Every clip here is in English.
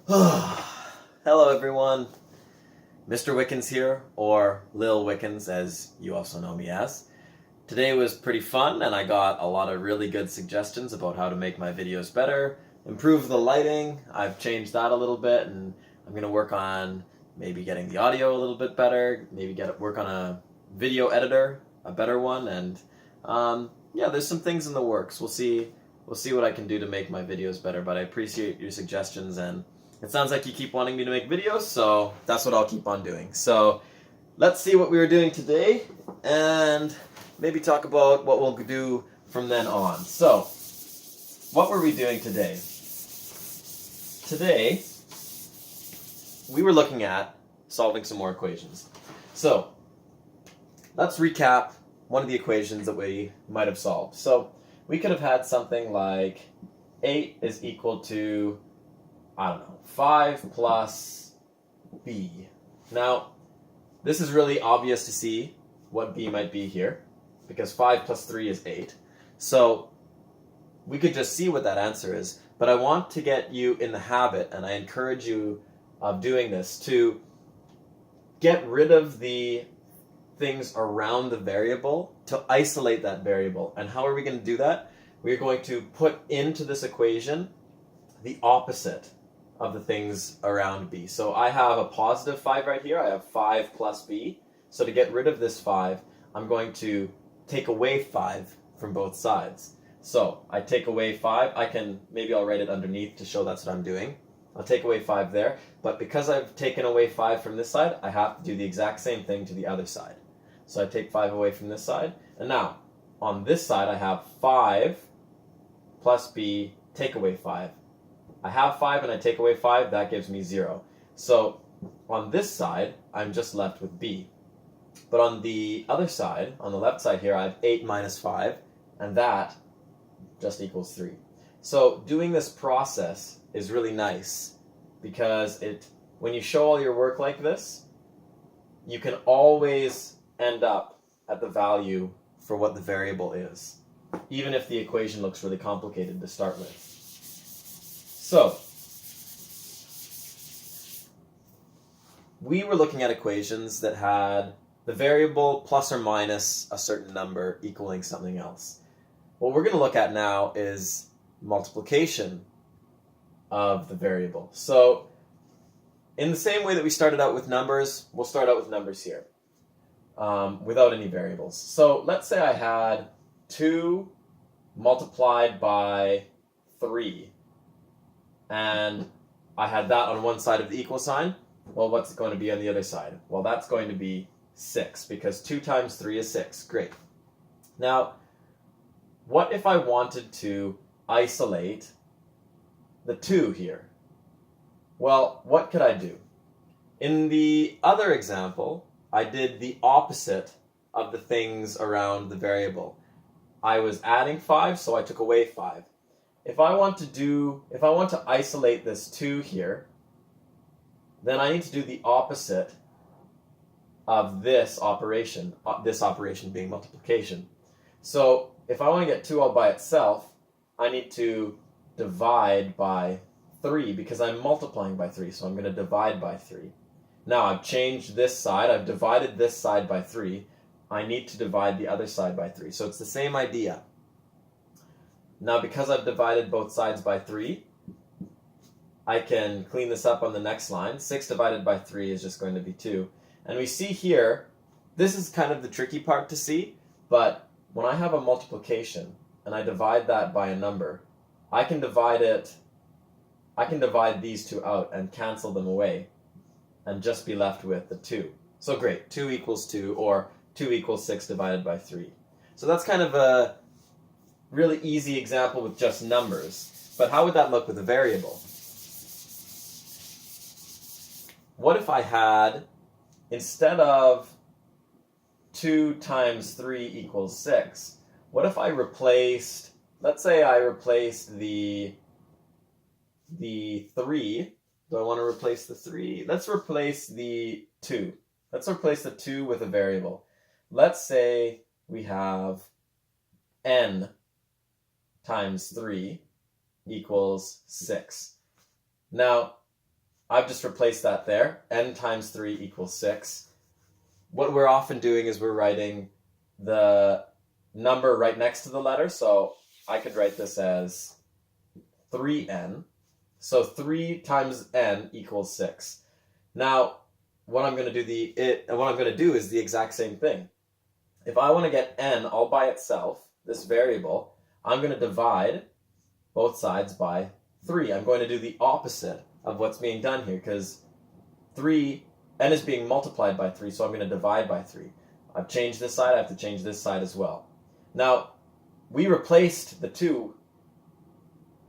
Hello everyone, Mr. Wickins here, or Lil Wickins as you also know me as. Today was pretty fun and I got a lot of really good suggestions about how to make my videos better, improve the lighting. I've changed that a little bit and I'm going to work on maybe getting the audio a little bit better, maybe work on a video editor, a better one, and yeah, there's some things in the works. We'll see what I can do to make my videos better, but I appreciate your suggestions and it sounds like you keep wanting me to make videos, so that's what I'll keep on doing. So let's see what we were doing today and maybe talk about what we'll do from then on. So, what were we doing today? Today, we were looking at solving some more equations. So, let's recap one of the equations that we might have solved. So, we could have had something like 8 is equal to, I don't know, 5 plus b. Now, this is really obvious to see what b might be here, because 5 plus 3 is 8. So we could just see what that answer is, but I want to get you in the habit, and I encourage you of doing this, to get rid of the things around the variable to isolate that variable. And how are we going to do that? We're going to put into this equation the opposite of the things around b. So I have a positive 5 right here. I have 5 plus b. So to get rid of this 5, I'm going to take away 5 from both sides. So I take away 5. Maybe I'll write it underneath to show that's what I'm doing. I'll take away 5 there. But because I've taken away 5 from this side, I have to do the exact same thing to the other side. So I take 5 away from this side. And now, on this side, I have 5 plus b, take away 5. I have 5 and I take away 5, that gives me 0. So on this side, I'm just left with b. But on the other side, on the left side here, I have 8 minus 5, and that just equals 3. So doing this process is really nice because when you show all your work like this, you can always end up at the value for what the variable is, even if the equation looks really complicated to start with. So, we were looking at equations that had the variable plus or minus a certain number equaling something else. What we're going to look at now is multiplication of the variable. So, in the same way that we started out with numbers, we'll start out with numbers here, without any variables. So, let's say I had 2 multiplied by 3. And I had that on one side of the equal sign. Well, what's it going to be on the other side? Well, that's going to be 6, because 2 times 3 is 6. Great. Now, what if I wanted to isolate the 2 here? Well, what could I do? In the other example, I did the opposite of the things around the variable. I was adding 5, so I took away 5. If I want to isolate this 2 here, then I need to do the opposite of this operation being multiplication. So if I want to get 2 all by itself, I need to divide by 3 because I'm multiplying by 3, so I'm going to divide by 3. Now I've changed this side, I've divided this side by 3, I need to divide the other side by 3. So it's the same idea. Now, because I've divided both sides by 3, I can clean this up on the next line. 6 divided by 3 is just going to be 2. And we see here, this is kind of the tricky part to see, but when I have a multiplication and I divide that by a number, I can divide these 2 out and cancel them away and just be left with the 2. So great, 2 equals 2, or 2 equals 6 divided by 3. So that's kind of a really easy example with just numbers. But how would that look with a variable? What if I had, instead of 2 times 3 equals 6, what if I replaced, let's say I replaced the 3. Do I want to replace the 3? Let's replace the 2. Let's replace the 2 with a variable. Let's say we have n times 3 equals 6. Now, I've just replaced that there. N times 3 equals 6. What we're often doing is we're writing the number right next to the letter. So I could write this as 3n. So 3 times n equals 6. Now, what I'm going to do is the exact same thing. If I want to get n all by itself, this variable, I'm going to divide both sides by 3. I'm going to do the opposite of what's being done here, because n is being multiplied by 3, so I'm going to divide by 3. I've changed this side, I have to change this side as well. Now, we replaced the 2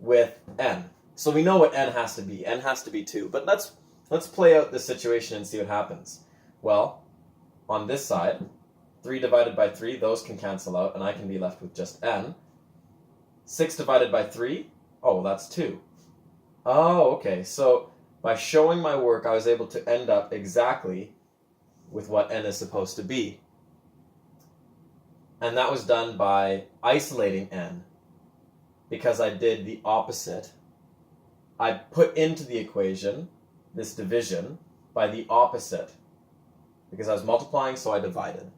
with n. So we know what n has to be. N has to be 2. But let's play out this situation and see what happens. Well, on this side, 3 divided by 3, those can cancel out, and I can be left with just n. 6 divided by 3, oh, that's 2. Oh, okay, so by showing my work, I was able to end up exactly with what n is supposed to be. And that was done by isolating n, because I did the opposite. I put into the equation this division by the opposite, because I was multiplying, so I divided.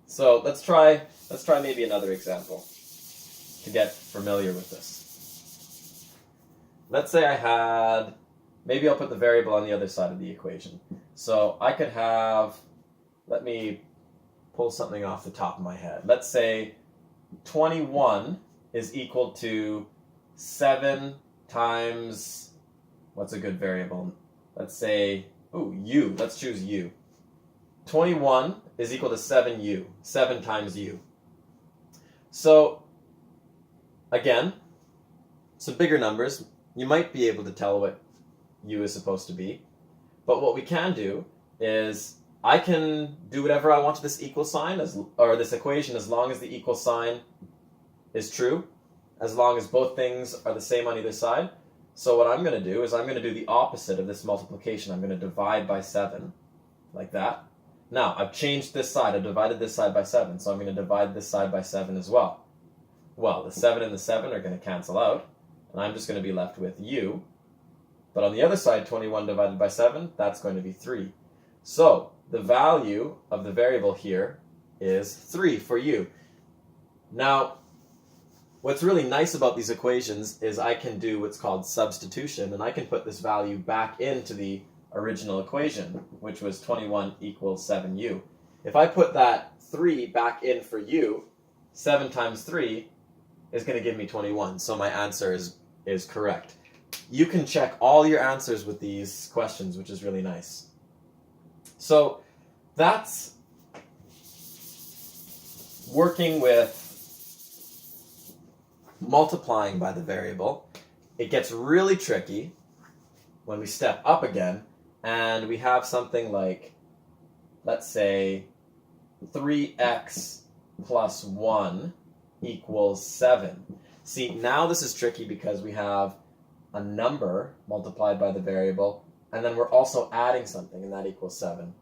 So let's try maybe another example to get familiar with this. Let's say I had, maybe I'll put the variable on the other side of the equation. So I could have, let me pull something off the top of my head. Let's say 21 is equal to 7 times, what's a good variable? Let's say, u. Let's choose u. 21 is equal to 7u. 7 times u. So, again, some bigger numbers. You might be able to tell what u is supposed to be. But what we can do is I can do whatever I want to this equal sign, or this equation, as long as the equal sign is true, as long as both things are the same on either side. So what I'm going to do is I'm going to do the opposite of this multiplication. I'm going to divide by 7, like that. Now, I've changed this side. I've divided this side by 7, so I'm going to divide this side by 7 as well. Well, the 7 and the 7 are going to cancel out, and I'm just going to be left with u. But on the other side, 21 divided by 7, that's going to be 3. So, the value of the variable here is 3 for u. Now, what's really nice about these equations is I can do what's called substitution, and I can put this value back into the original equation, which was 21 equals 7u. If I put that 3 back in for u, 7 times 3 is going to give me 21, so my answer is correct. You can check all your answers with these questions, which is really nice. So that's working with multiplying by the variable. It gets really tricky when we step up again and we have something like, let's say, 3x plus 1 equals 7. See, now this is tricky because we have a number multiplied by the variable, and then we're also adding something, and that equals 7.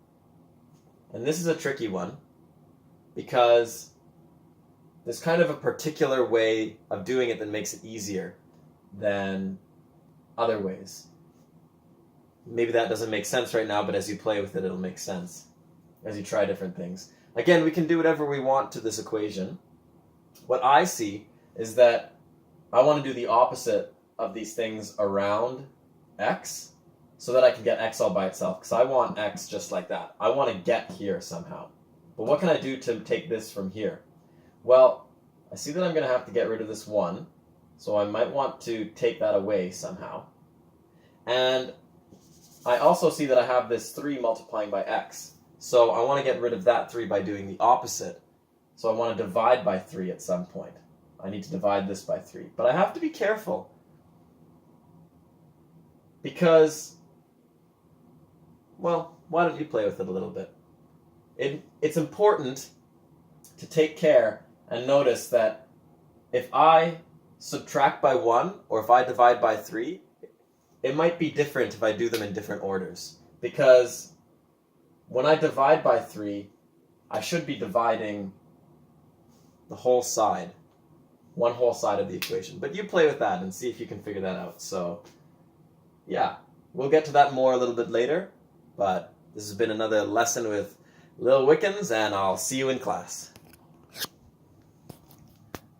And this is a tricky one because there's kind of a particular way of doing it that makes it easier than other ways. Maybe that doesn't make sense right now, but as you play with it, it'll make sense as you try different things. Again, we can do whatever we want to this equation. What I see is that I want to do the opposite of these things around x so that I can get x all by itself, because I want x just like that. I want to get here somehow. But what can I do to take this from here? Well, I see that I'm going to have to get rid of this 1, so I might want to take that away somehow. And I also see that I have this 3 multiplying by x, so I want to get rid of that 3 by doing the opposite. So I want to divide by 3 at some point. I need to divide this by 3. But I have to be careful, because, well, why don't you play with it a little bit? It's important to take care and notice that if I subtract by 1 or if I divide by 3, it might be different if I do them in different orders. Because when I divide by 3, I should be dividing the whole side, one whole side of the equation. But you play with that and see if you can figure that out. So, yeah, we'll get to that more a little bit later, but this has been another lesson with Lil Wickins, and I'll see you in class.